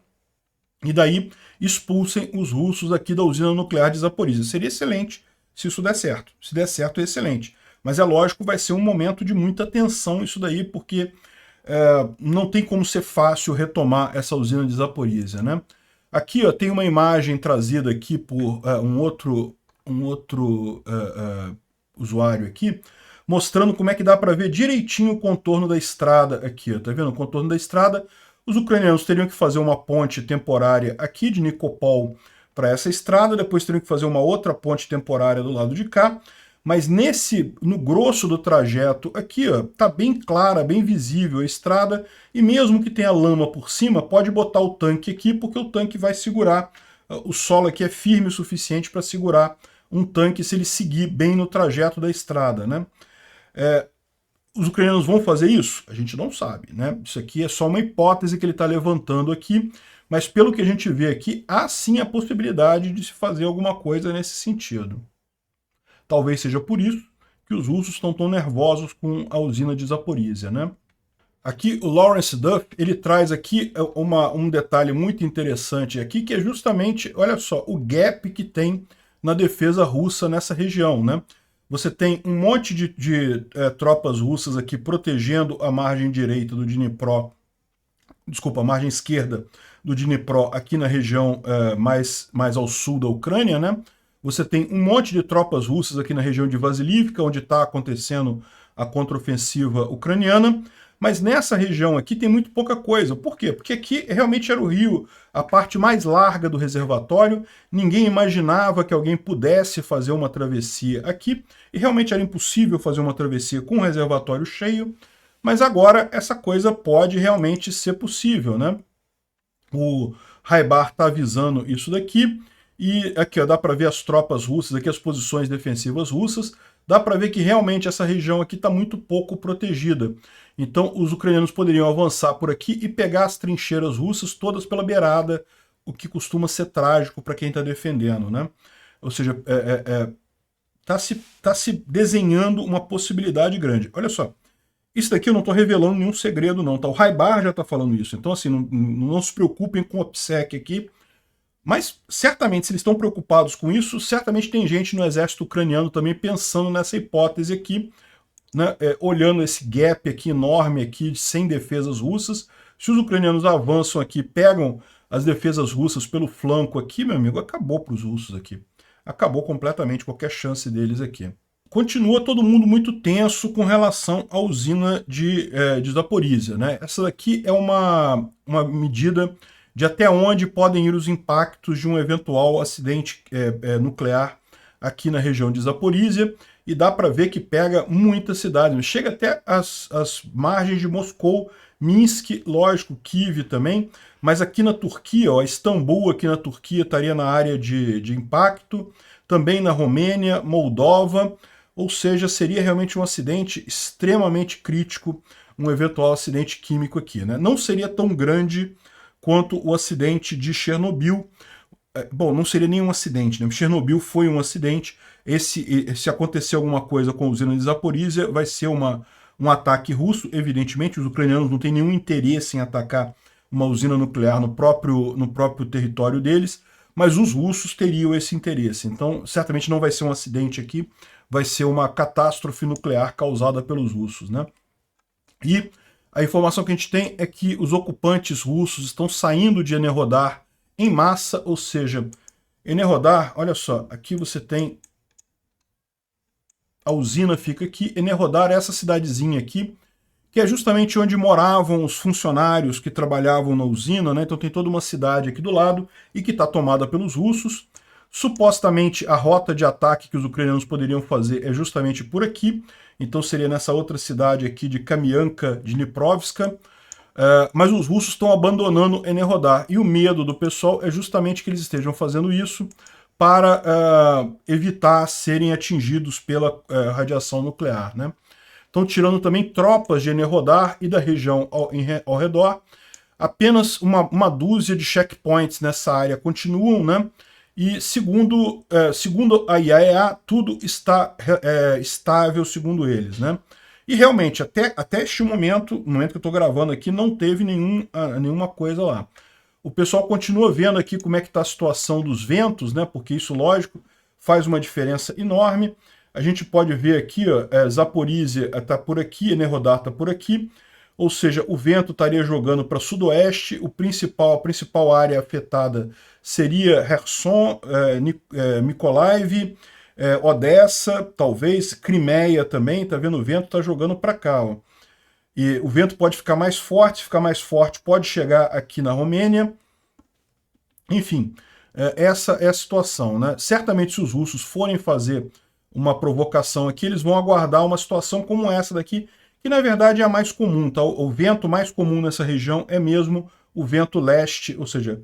E daí expulsem os russos aqui da usina nuclear de Zaporizhia. Seria excelente se isso der certo. Se der certo, é excelente. Mas é lógico, vai ser um momento de muita tensão isso daí, porque não tem como ser fácil retomar essa usina de Zaporizhia, né? Aqui, ó, tem uma imagem trazida aqui por um outro usuário aqui, mostrando como é que dá para ver direitinho o contorno da estrada aqui, ó. Tá vendo o contorno da estrada? Os ucranianos teriam que fazer uma ponte temporária aqui de Nikopol para essa estrada, depois teriam que fazer uma outra ponte temporária do lado de cá, mas no grosso do trajeto aqui, ó, tá bem clara, bem visível a estrada, e mesmo que tenha lama por cima, pode botar o tanque aqui, porque o tanque vai segurar, o solo aqui é firme o suficiente para segurar um tanque se ele seguir bem no trajeto da estrada, né? Os ucranianos vão fazer isso? A gente não sabe, né? Isso aqui é só uma hipótese que ele está levantando aqui, mas pelo que a gente vê aqui, há sim a possibilidade de se fazer alguma coisa nesse sentido. Talvez seja por isso que os russos estão tão nervosos com a usina de Zaporizhia, né? Aqui o Lawrence Duff, ele traz aqui um detalhe muito interessante aqui, que é justamente, olha só, o gap que tem na defesa russa nessa região, né? Você tem um monte de tropas russas aqui protegendo a margem direita do Dnipro, desculpa, a margem esquerda do Dnipro, aqui na região mais ao sul da Ucrânia, né? Você tem um monte de tropas russas aqui na região de Vasilivka, onde está acontecendo a contraofensiva ucraniana, mas nessa região aqui tem muito pouca coisa. Por quê? Porque aqui realmente era o rio, a parte mais larga do reservatório, ninguém imaginava que alguém pudesse fazer uma travessia aqui, e realmente era impossível fazer uma travessia com o reservatório cheio, mas agora essa coisa pode realmente ser possível, né? O Raibar está avisando isso daqui, e aqui ó, dá para ver as tropas russas, aqui as posições defensivas russas, dá para ver que realmente essa região aqui está muito pouco protegida. Então os ucranianos poderiam avançar por aqui e pegar as trincheiras russas todas pela beirada, o que costuma ser trágico para quem está defendendo, né? Ou seja, tá se desenhando uma possibilidade grande. Olha só, isso daqui eu não estou revelando nenhum segredo não, tá? O Raibar já está falando isso, então assim, não se preocupem com o OPSEC aqui, mas certamente, se eles estão preocupados com isso, certamente tem gente no exército ucraniano também pensando nessa hipótese aqui, né, olhando esse gap aqui enorme aqui, sem defesas russas, Se os ucranianos avançam aqui, pegam as defesas russas pelo flanco aqui, meu amigo, acabou para os russos aqui. Acabou completamente qualquer chance deles aqui. Continua todo mundo muito tenso com relação à usina de Zaporizhia, né? Essa daqui é uma medida de até onde podem ir os impactos de um eventual acidente nuclear aqui na região de Zaporizhia, e dá para ver que pega muitas cidades, chega até as margens de Moscou, Minsk, lógico, Kiev também, mas aqui na Turquia, ó, Istambul aqui na Turquia estaria na área de impacto, também na Romênia, Moldova, ou seja, seria realmente um acidente extremamente crítico, um eventual acidente químico aqui, né? Não seria tão grande quanto o acidente de Chernobyl. Bom, não seria nenhum acidente, né? Chernobyl foi um acidente. Se acontecer alguma coisa com a usina de Zaporizhia, vai ser um ataque russo. Evidentemente, os ucranianos não têm nenhum interesse em atacar uma usina nuclear no próprio território deles, mas os russos teriam esse interesse. Então, certamente não vai ser um acidente aqui, vai ser uma catástrofe nuclear causada pelos russos, né? E a informação que a gente tem é que os ocupantes russos estão saindo de Enerhodar em massa, ou seja, Enerhodar, olha só, aqui você tem a usina fica aqui, Enerhodar é essa cidadezinha aqui, que é justamente onde moravam os funcionários que trabalhavam na usina, né? Então tem toda uma cidade aqui do lado e que está tomada pelos russos. Supostamente a rota de ataque que os ucranianos poderiam fazer é justamente por aqui, então seria nessa outra cidade aqui de Kamianka, Dniprovska, mas os russos estão abandonando Enerhodar, e o medo do pessoal é justamente que eles estejam fazendo isso para evitar serem atingidos pela radiação nuclear, né? Estão tirando também tropas de Enerhodar e da região ao redor. Apenas uma dúzia de checkpoints nessa área continuam, né? E segundo a IAEA, tudo está estável, segundo eles, né? E realmente, até este momento, no momento que eu estou gravando aqui, não teve nenhuma coisa lá. O pessoal continua vendo aqui como é que está a situação dos ventos, né? Porque isso, lógico, faz uma diferença enorme. A gente pode ver aqui, ó, Zaporizhia está por aqui, Enerhodar está por aqui, ou seja, o vento estaria jogando para sudoeste, a principal área afetada seria Kherson, Mykolaiv, Odessa, talvez, Crimeia também, tá vendo? O vento está jogando para cá, ó. E o vento pode ficar mais forte, pode chegar aqui na Romênia. Enfim, essa é a situação, né? Certamente se os russos forem fazer uma provocação aqui, eles vão aguardar uma situação como essa daqui, que na verdade é a mais comum, tá? O vento mais comum nessa região é mesmo o vento leste, ou seja,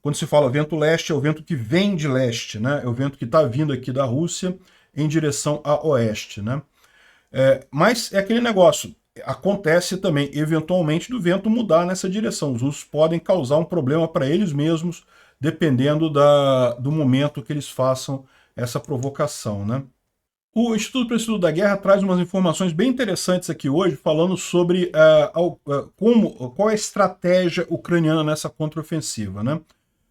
quando se fala vento leste, é o vento que vem de leste, né? É o vento que está vindo aqui da Rússia em direção a oeste, né? Mas é aquele negócio, acontece também, eventualmente, do vento mudar nessa direção. Os russos podem causar um problema para eles mesmos, dependendo do momento que eles façam essa provocação, né? O Instituto para o Estudo da Guerra traz umas informações bem interessantes aqui hoje, falando sobre qual é a estratégia ucraniana nessa contraofensiva, né?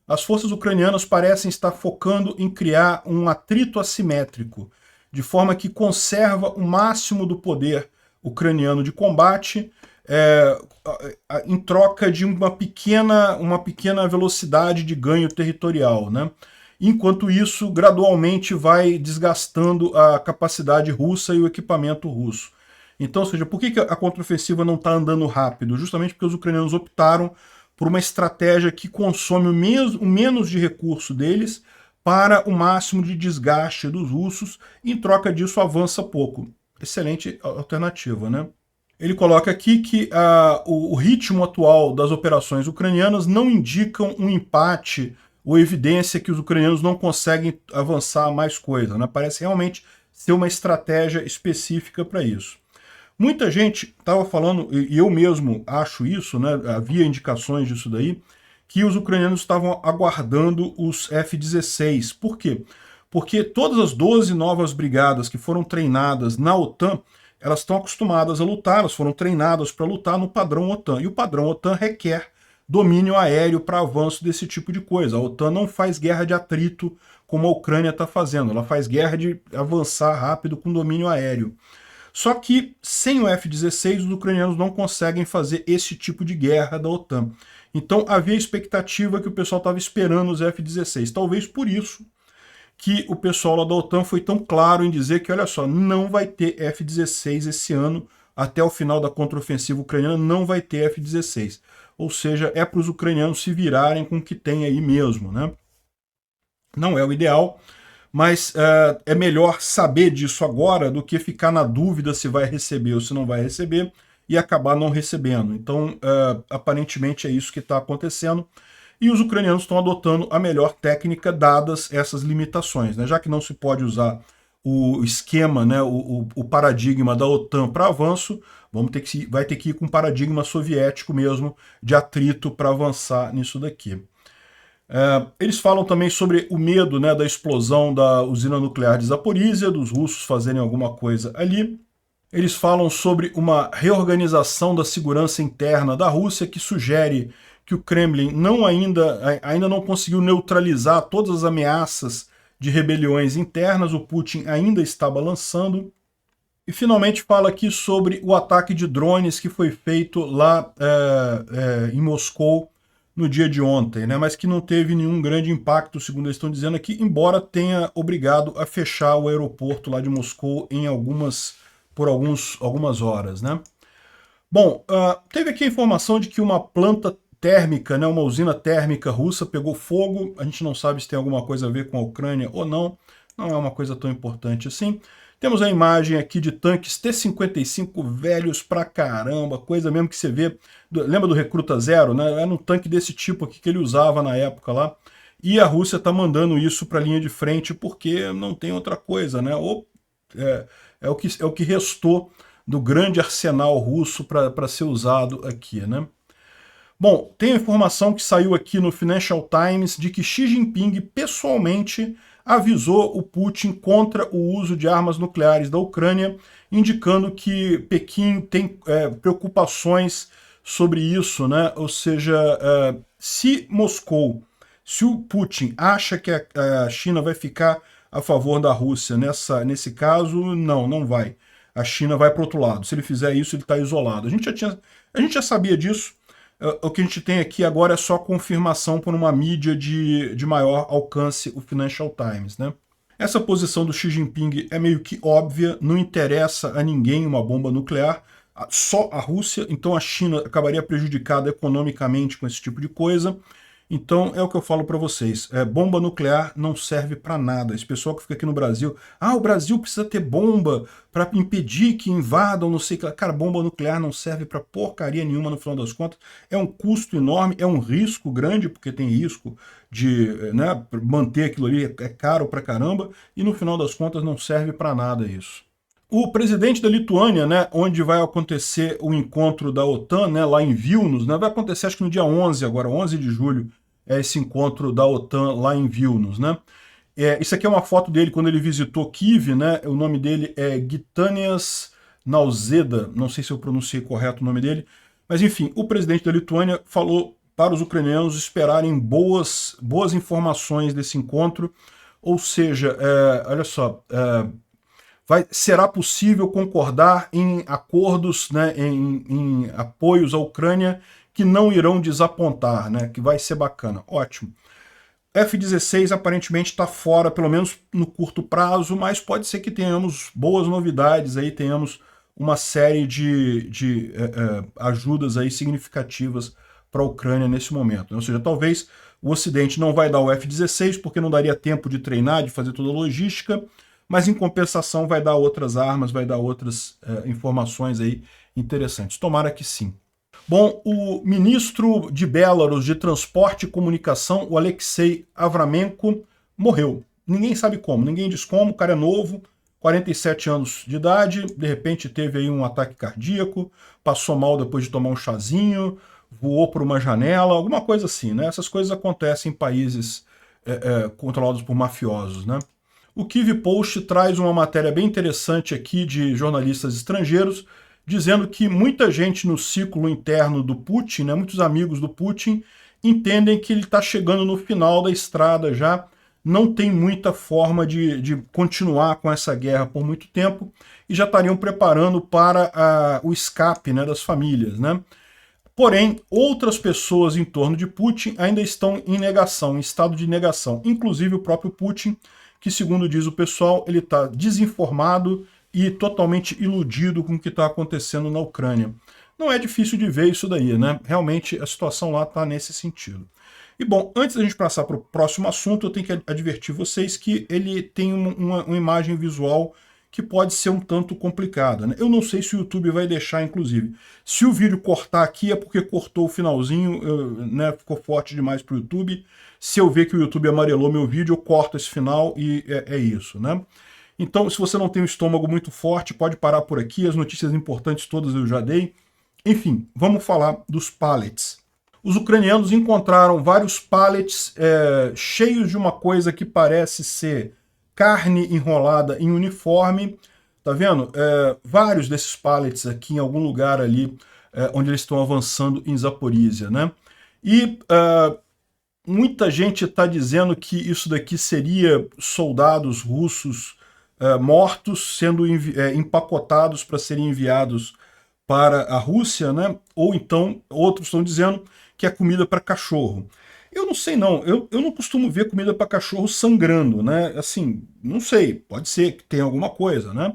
As forças ucranianas parecem estar focando em criar um atrito assimétrico, de forma que conserva o máximo do poder ucraniano de combate, em troca de uma pequena velocidade de ganho territorial, né? Enquanto isso, gradualmente vai desgastando a capacidade russa e o equipamento russo. Então, ou seja, por que a contraofensiva não está andando rápido? Justamente porque os ucranianos optaram por uma estratégia que consome o menos de recurso deles para o máximo de desgaste dos russos, e em troca disso avança pouco. Excelente alternativa, né? Ele coloca aqui que o ritmo atual das operações ucranianas não indicam um empate ou evidência que os ucranianos não conseguem avançar mais coisa, né? Parece realmente ser uma estratégia específica para isso. Muita gente estava falando, e eu mesmo acho isso, né? Havia indicações disso daí, que os ucranianos estavam aguardando os F-16. Por quê? Porque todas as 12 novas brigadas que foram treinadas na OTAN, elas estão acostumadas a lutar, elas foram treinadas para lutar no padrão OTAN. E o padrão OTAN requer domínio aéreo para avanço desse tipo de coisa. A OTAN não faz guerra de atrito como a Ucrânia está fazendo, ela faz guerra de avançar rápido com domínio aéreo. Só que sem o F-16 os ucranianos não conseguem fazer esse tipo de guerra da OTAN. Então havia expectativa que o pessoal estava esperando os F-16. Talvez por isso que o pessoal lá da OTAN foi tão claro em dizer que, olha só, não vai ter F-16 esse ano, até o final da contraofensiva ucraniana não vai ter F-16. Ou seja, é para os ucranianos se virarem com o que tem aí mesmo, né? Não é o ideal, mas é melhor saber disso agora do que ficar na dúvida se vai receber ou se não vai receber e acabar não recebendo. Então, aparentemente é isso que está acontecendo. E os ucranianos estão adotando a melhor técnica dadas essas limitações, né? Já que não se pode usar o esquema, né, o paradigma da OTAN para avanço, vai ter que ir com um paradigma soviético mesmo, de atrito para avançar nisso daqui. Eles falam também sobre o medo, né, da explosão da usina nuclear de Zaporizhia, dos russos fazerem alguma coisa ali. Eles falam sobre uma reorganização da segurança interna da Rússia, que sugere que o Kremlin ainda não conseguiu neutralizar todas as ameaças de rebeliões internas, o Putin ainda está balançando. E finalmente fala aqui sobre o ataque de drones que foi feito lá em Moscou no dia de ontem, né? Mas que não teve nenhum grande impacto, segundo eles estão dizendo aqui, embora tenha obrigado a fechar o aeroporto lá de Moscou por algumas horas, né? Bom, teve aqui a informação de que uma planta térmica, né, uma usina térmica russa pegou fogo. A gente não sabe se tem alguma coisa a ver com a Ucrânia ou não. Não é uma coisa tão importante assim. Temos a imagem aqui de tanques T-55 velhos pra caramba, coisa mesmo que você vê. Lembra do Recruta Zero, né? Era um tanque desse tipo aqui que ele usava na época lá. E a Rússia está mandando isso para a linha de frente porque não tem outra coisa, né? É o que restou do grande arsenal russo para ser usado aqui, né? Bom, tem a informação que saiu aqui no Financial Times de que Xi Jinping pessoalmente avisou o Putin contra o uso de armas nucleares da Ucrânia, indicando que Pequim tem preocupações sobre isso, né? Ou seja, se o Putin acha que a China vai ficar a favor da Rússia nesse caso, não vai. A China vai para o outro lado. Se ele fizer isso, ele está isolado. A gente já sabia disso. O que a gente tem aqui agora é só confirmação por uma mídia de maior alcance, o Financial Times, né? Essa posição do Xi Jinping é meio que óbvia, não interessa a ninguém uma bomba nuclear, só a Rússia, então a China acabaria prejudicada economicamente com esse tipo de coisa. Então é o que eu falo para vocês, bomba nuclear não serve para nada. Esse pessoal que fica aqui no Brasil, o Brasil precisa ter bomba para impedir que invadam, não sei o que. Cara, bomba nuclear não serve para porcaria nenhuma no final das contas. É um custo enorme, é um risco grande, porque tem risco de manter aquilo ali, é caro pra caramba, e no final das contas não serve para nada isso. O presidente da Lituânia, né, onde vai acontecer o encontro da OTAN, né, lá em Vilnius, né, vai acontecer acho que no dia 11 agora, 11 de julho, é esse encontro da OTAN lá em Vilnius, né? Isso aqui é uma foto dele quando ele visitou Kiev, né? O nome dele é Gitanas Nausėda, não sei se eu pronunciei correto o nome dele, mas enfim, o presidente da Lituânia falou para os ucranianos esperarem boas informações desse encontro, ou seja, olha só, será possível concordar em acordos, né, em apoios à Ucrânia que não irão desapontar, né, que vai ser bacana. Ótimo. F-16 aparentemente está fora, pelo menos no curto prazo, mas pode ser que tenhamos boas novidades, aí tenhamos uma série de ajudas aí significativas para a Ucrânia nesse momento. Ou seja, talvez o Ocidente não vai dar o F-16 porque não daria tempo de treinar, de fazer toda a logística, mas em compensação vai dar outras armas, vai dar outras informações aí interessantes. Tomara que sim. Bom, o ministro de Belarus de Transporte e Comunicação, o Alexei Avramenko, morreu. Ninguém sabe como, ninguém diz como, o cara é novo, 47 anos de idade, de repente teve aí um ataque cardíaco, passou mal depois de tomar um chazinho, voou por uma janela, alguma coisa assim, né? Essas coisas acontecem em países controlados por mafiosos, né? O Kyiv Post traz uma matéria bem interessante aqui de jornalistas estrangeiros, dizendo que muita gente no ciclo interno do Putin, né, muitos amigos do Putin, entendem que ele está chegando no final da estrada já, não tem muita forma de continuar com essa guerra por muito tempo e já estariam preparando para o escape, né, das famílias, né? Porém, outras pessoas em torno de Putin ainda estão em negação, em estado de negação, inclusive o próprio Putin, que, segundo diz o pessoal, ele está desinformado e totalmente iludido com o que está acontecendo na Ucrânia. Não é difícil de ver isso daí, né? Realmente a situação lá está nesse sentido. E bom, antes da gente passar para o próximo assunto, eu tenho que advertir vocês que ele tem uma imagem visual que pode ser um tanto complicada, né? Eu não sei se o YouTube vai deixar, inclusive. Se o vídeo cortar aqui é porque cortou o finalzinho, né? Ficou forte demais para o YouTube. Se eu ver que o YouTube amarelou meu vídeo, eu corto esse final e é isso, né? Então, se você não tem um estômago muito forte, pode parar por aqui. As notícias importantes todas eu já dei. Enfim, vamos falar dos pallets. Os ucranianos encontraram vários pallets cheios de uma coisa que parece ser carne enrolada em uniforme. Tá vendo? Vários desses pallets aqui em algum lugar ali onde eles estão avançando em Zaporizhia, né? E muita gente está dizendo que isso daqui seria soldados russos mortos sendo empacotados para serem enviados para a Rússia, né? Ou então outros estão dizendo que é comida para cachorro. Eu não sei não, eu não costumo ver comida para cachorro sangrando, né? Assim, não sei, pode ser que tenha alguma coisa, né?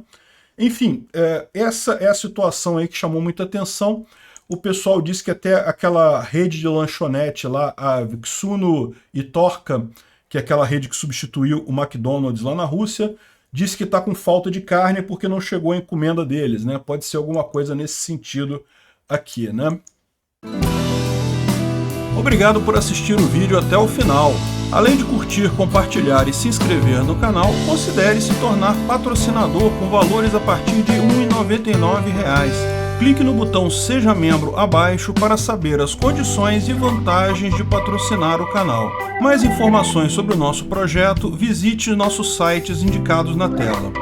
Enfim, essa é a situação aí que chamou muita atenção. O pessoal disse que até aquela rede de lanchonete lá, a Vixuno e Torka, que é aquela rede que substituiu o McDonald's lá na Rússia, disse que está com falta de carne porque não chegou a encomenda deles, né? Pode ser alguma coisa nesse sentido aqui, né? Obrigado por assistir o vídeo até o final. Além de curtir, compartilhar e se inscrever no canal, considere se tornar patrocinador com valores a partir de R$ 1,99. Clique no botão Seja Membro abaixo para saber as condições e vantagens de patrocinar o canal. Mais informações sobre o nosso projeto, visite nossos sites indicados na tela.